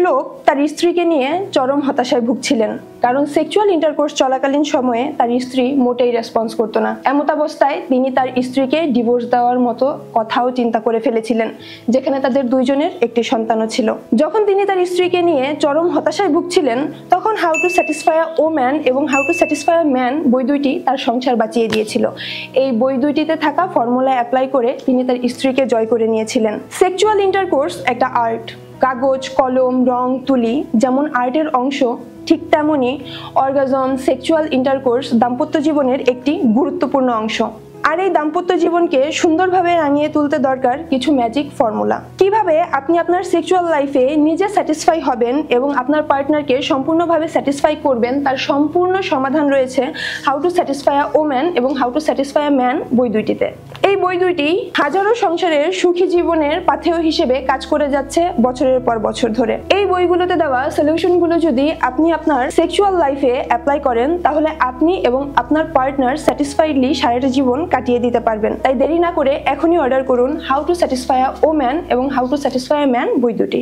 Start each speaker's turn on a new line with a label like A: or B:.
A: লোক তার স্ত্রীকে নিয়ে চরম হতাশায় ভুগছিলেন, কারণ সেক্সুয়াল ইন্টারকোর্স চলাকালীন সময়ে তার স্ত্রী মোটেই রেসপন্স করতো না। এমতাবস্থায় তিনি তার স্ত্রীকে ডিভোর্স দেওয়ার মতো কথাও চিন্তা করে ফেলেছিলেন, যেখানে তাদের দুইজনের একটি সন্তানও ছিল। যখন তিনি তার স্ত্রীকে নিয়ে চরম হতাশায় ভুগছিলেন, তখন how to satisfy a woman এবং how to satisfy a man বই দুইটি তার সংসার বাঁচিয়ে দিয়েছিল। এই বই দুইটিতে থাকা ফর্মুলা অ্যাপ্লাই করে তিনি তার স্ত্রীকে জয় করে নিয়েছিলেন। সেক্সুয়াল ইন্টারকোর্স একটা আর্ট। কাগজ, কলম, রং, তুলি যেমন আর্টের অংশ, ঠিক তেমনি অর্গাজম, সেক্সুয়াল ইন্টারকোর্স দাম্পত্য জীবনের একটি গুরুত্বপূর্ণ অংশ। আর এই দাম্পত্য জীবনকে সুন্দরভাবে রাঙিয়ে তুলতে দরকার কিছু ম্যাজিক ফর্মুলা। কিভাবে আপনি আপনার সেক্সুয়াল লাইফে নিজে স্যাটিসফাই হবেন এবং আপনার পার্টনারকে সম্পূর্ণভাবে স্যাটিসফাই করবেন, তার সম্পূর্ণ সমাধান রয়েছে how to satisfy a woman এবং how to satisfy a man বই দুইটিতে। এই বই দুইটি হাজারো সংসারের সুখী জীবনের পাথেয় হিসেবে কাজ করে যাচ্ছে বছরের পর বছর ধরে। এই বইগুলোতে দেওয়া সলিউশনগুলো যদি আপনি আপনার সেক্সুয়াল লাইফে অ্যাপ্লাই করেন, তাহলে আপনি এবং আপনার পার্টনার স্যাটিসফাইডলি সারাটা জীবন কাটিয়ে দিতে পারবেন। তাই দেরি না করে এখনই অর্ডার করুন how to satisfy a woman এবং how to satisfy a man বই দুটি।